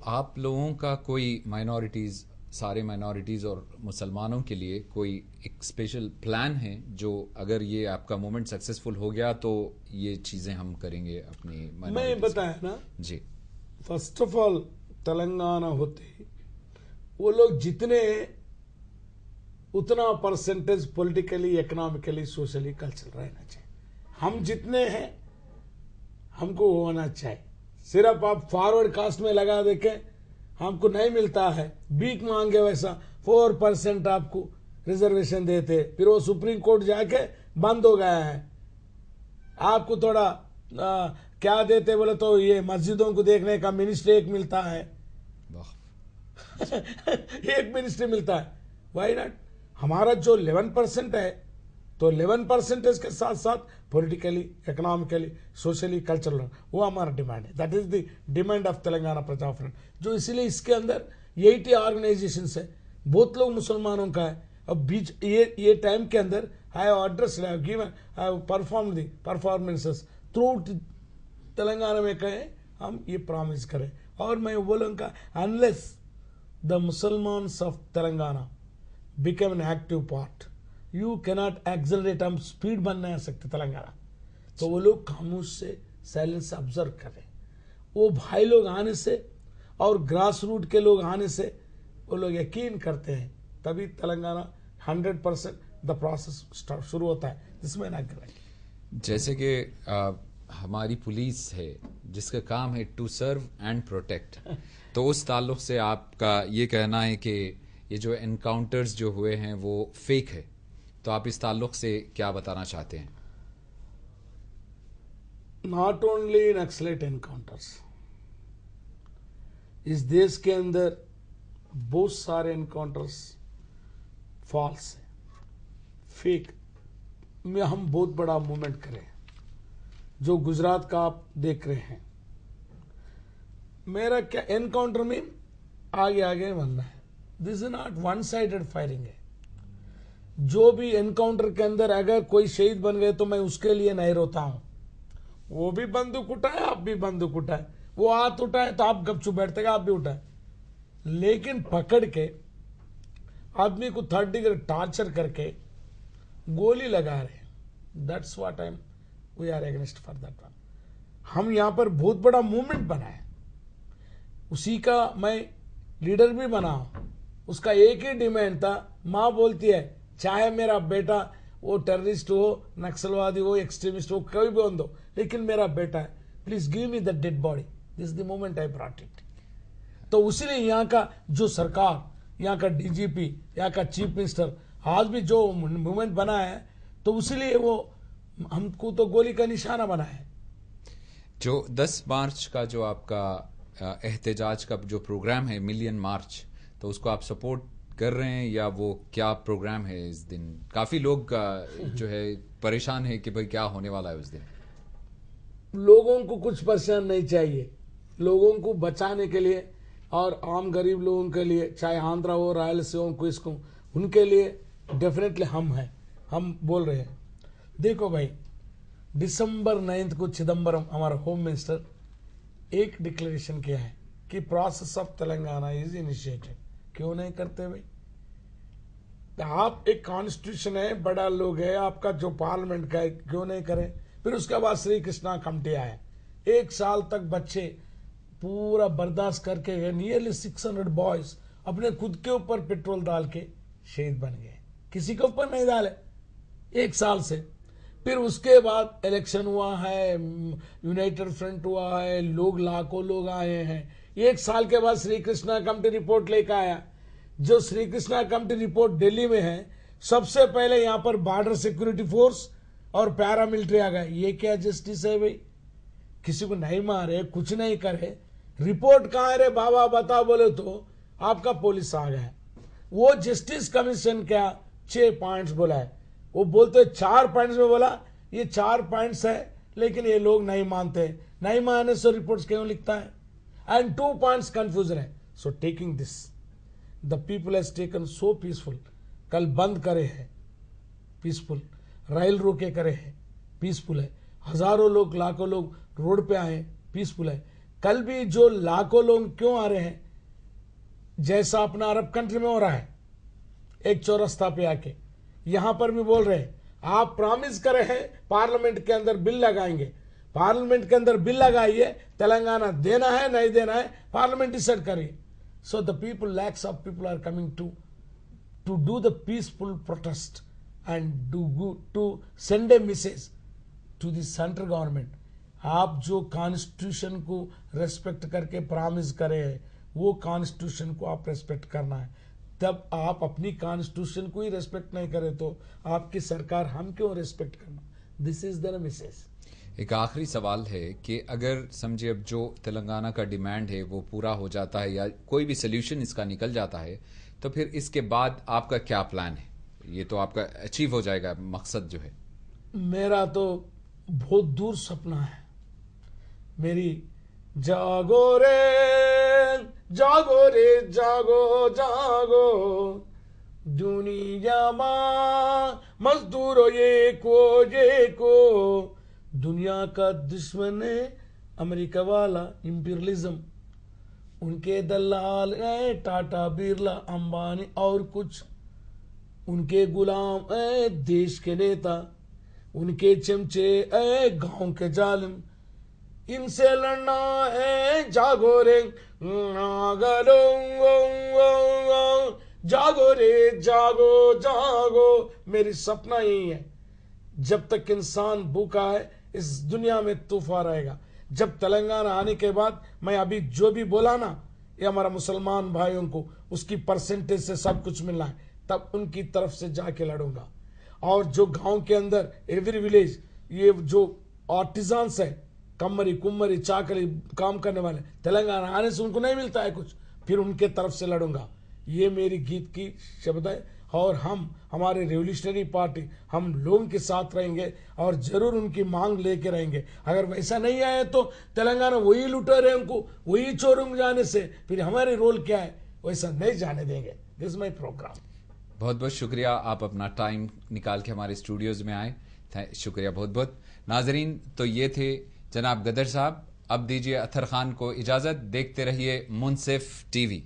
आप लोगों का कोई माइनॉरिटीज़, सारे माइनॉरिटीज़ और मुसलमानों के लिए कोई एक स्पेशल प्लान है जो अगर ये आपका मूवमेंट सक्सेसफुल हो गया तो ये चीज़ें हम करेंगे अपनी मैं minorities बताया के? ना, जी फर्स्ट ऑफ ऑल तेलंगाना होते ही वो लोग जितने उतना percentage politically, economically, socially, cultural रहना चाहिए। हम जितने हैं हमको होना चाहिए। सिर्फ आप फॉरवर्ड कास्ट में लगा देके हमको नहीं मिलता है, भीख मांगे वैसा 4% आपको रिजर्वेशन देते, फिर वो सुप्रीम कोर्ट जाके बंद हो गया है। आपको थोड़ा क्या देते बोले तो ये मस्जिदों को देखने का मिनिस्ट्री एक मिलता है। वाह एक मिनिस्ट्री मिलता है। Why not? हमारा जो 11% है तो 11% के साथ साथ पॉलिटिकली, इकोनॉमिकली, सोशली, कल्चरल, वो हमारा डिमांड है। That is the demand of Telangana प्रजा फ्रंट। जो इसीलिए इसके अंदर 80 ऑर्गेनाइजेशन है, बहुत लोग मुसलमानों का है। अब बीच ये टाइम के अंदर I have addressed, I have given, I have perform the performances through Telangana में कहे हम ये प्रॉमिस करें। और मैं बोलूँगा unless the Musalmans of Telangana become an active part, you cannot accelerate. हम स्पीड बन नहीं सकते तेलंगाना। तो वो लोग खामोश से, साइलेंस से ऑब्जर्व करें। वो भाई लोग आने से और ग्रास रूट के लोग आने से वो लोग यकीन करते हैं, तभी तेलंगाना 100% द प्रोसेस स्टार्ट शुरू होता है, जिसमें ना करें। जैसे कि हमारी पुलिस है जिसका काम है टू सर्व एंड प्रोटेक्ट, तो उस ताल्लुक से आपका ये कहना है कि ये जो एनकाउंटर्स जो हुए हैं वो फेक है, तो आप इस ताल्लुक से क्या बताना चाहते हैं? नॉट ओनली नक्सलेट एनकाउंटर्स, इस देश के अंदर बहुत सारे एनकाउंटर्स फॉल्स है, फेक में हम बहुत बड़ा मूवमेंट करें। जो गुजरात का आप देख रहे हैं, मेरा क्या एनकाउंटर में आगे आगे बनना है। This is not one sided firing है। जो भी एनकाउंटर के अंदर अगर कोई शहीद बन गए तो मैं उसके लिए नहीं रोता हूं। वो भी बंदूक उठाए, आप भी बंदूक उठाए, वो हाथ उठाए तो आप गपचुप बैठते आप भी उठाए, लेकिन पकड़ के आदमी को 3rd डिग्री टॉर्चर करके गोली लगा रहे, that's what I am, we are against for that one. हम यहां पर बहुत बड़ा मूवमेंट बनाए, उसी का मैं लीडर भी बना हूं। उसका एक ही डिमांड था, मां बोलती है चाहे मेरा बेटा वो टेररिस्ट हो, नक्सलवादी हो, एक्सट्रीमिस्ट हो, कोई भी हो, लेकिन मेरा बेटा है, please give me the dead body, this the moment I brought it. तो उसीलिए यहाँ का जो सरकार, यहाँ का डीजीपी, यहाँ का चीफ मिनिस्टर आज भी जो मूवमेंट बना है, तो उसीलिए वो हमको तो गोली का निशाना बना है। जो 10 मार्च का जो आपका एहतजाज का जो प्रोग्राम है, मिलियन मार्च, तो उसको आप सपोर्ट कर रहे हैं या वो क्या प्रोग्राम है इस दिन? काफी लोग जो है परेशान है कि भाई क्या होने वाला है उस दिन। लोगों को कुछ परेशान नहीं चाहिए। लोगों को बचाने के लिए और आम गरीब लोगों के लिए, चाहे आंध्रा हो, रायलसीमा हो, किसको, उनके लिए डेफिनेटली हम हैं, हम बोल रहे हैं। देखो भाई, दिसंबर 9 को चिदम्बरम हमारा होम मिनिस्टर एक डिक्लेरेशन किया है कि process of Telangana is initiated. क्यों नहीं करते भाई? आप एक कॉन्स्टिट्यूशन है, बड़ा लोग है आपका जो पार्लियामेंट का है, क्यों नहीं करें? फिर उसके बाद श्री कृष्णा कमेटी आया, 1 साल तक बच्चे पूरा बर्दाश्त करके नियरली 600 बॉयज अपने खुद के ऊपर पेट्रोल डाल के शहीद बन गए, किसी के ऊपर नहीं डाले 1 साल से। फिर उसके बाद इलेक्शन हुआ है, यूनाइटेड फ्रंट हुआ है, लोग लाखों लोग आए हैं। 1 साल के बाद श्री कृष्णा कमेटी रिपोर्ट लेकर आया। जो श्री कृष्णा कमेटी रिपोर्ट दिल्ली में है, सबसे पहले यहां पर बॉर्डर सिक्योरिटी फोर्स और पैरामिलिट्री आ गए। ये क्या जस्टिस है भाई? किसी को नहीं मारे, कुछ नहीं करे, रिपोर्ट कहां है रे बाबा बता बोले तो आपका पुलिस आ गया। वो जस्टिस कमीशन क्या 6 पॉइंट्स बोला है, वो बोलते 4 पॉइंट्स में बोला ये 4 पॉइंट्स है, लेकिन ये लोग नहीं मानते। नहीं मानने से रिपोर्ट्स क्यों लिखता है? एंड 2 पॉइंट्स कंफ्यूजन है। So taking this the people has taken so peaceful. कल बंद करे है पीसफुल, रेल रोके करे है पीसफुल है, हजारों लोग लाखों लोग रोड पे आए पीसफुल है। कल भी जो लाखों लोग क्यों आ रहे हैं, जैसा अपना अरब कंट्री में हो रहा है, एक चौरस्ता पे आके यहां पर भी बोल रहे हैं आप प्रॉमिस करे हैं पार्लियामेंट के अंदर बिल लगाएंगे, पार्लियामेंट के अंदर बिल लगाइए, तेलंगाना देना है नहीं देना है पार्लियामेंट डिसाइड करिए. So the people, lakhs of people are coming to do the peaceful protest and to send a message to the central government. आप जो कॉन्स्टिट्यूशन को रेस्पेक्ट करके प्रॉमिस करे हैं वो कॉन्स्टिट्यूशन को आप रेस्पेक्ट करना है. तब आप अपनी कॉन्स्टिट्यूशन को ही रेस्पेक्ट नहीं करें तो आपकी सरकार हम क्यों रेस्पेक्ट करना. This is the message. एक आखिरी सवाल है कि अगर समझिए अब जो तेलंगाना का डिमांड है वो पूरा हो जाता है या कोई भी सोल्यूशन इसका निकल जाता है तो फिर इसके बाद आपका क्या प्लान है? ये तो आपका अचीव हो जाएगा मकसद जो है. मेरा तो बहुत दूर सपना है. मेरी जागो रे जागो रे जागो जागो दुनिया मां मजदूरों ये को दुनिया का दुश्मन है अमेरिका वाला इंपीरियलिज्म. उनके दलाल है टाटा बिरला अंबानी और कुछ, उनके गुलाम है देश के नेता, उनके चमचे है गांव के जालिम. इनसे लड़ना है जागो रे जागो रे जागो जागो. मेरी सपना यही है जब तक इंसान भूखा है इस दुनिया में तूफान रहेगा. जब तेलंगाना आने के बाद मैं अभी जो भी बोला ना ये हमारा मुसलमान भाइयों को उसकी परसेंटेज से सब कुछ मिलना है, तब उनकी तरफ से जाके लड़ूंगा. और जो गांव के अंदर एवरी विलेज ये जो आर्टिजान्स है, कमरी कुम्मरी चाकरी काम करने वाले, तेलंगाना आने से उनको नहीं मिलता है कुछ, फिर उनके तरफ से लड़ूंगा. ये मेरी गीत की शब्द है. और हम हमारे रेवोल्यूशनरी पार्टी हम लोगों के साथ रहेंगे और जरूर उनकी मांग लेके रहेंगे. अगर वैसा नहीं आए तो तेलंगाना वही लुटेरों को वही चोरों जाने से फिर हमारे रोल क्या है वैसा नहीं जाने देंगे. This my programme. बहुत बहुत शुक्रिया आप अपना टाइम निकाल के हमारे स्टूडियोज में आए. शुक्रिया बहुत बहुत. नाजरीन, तो ये थे जनाब गदर साहब. अब दीजिए अतर खान को इजाजत. देखते रहिए मुंसिफ टीवी.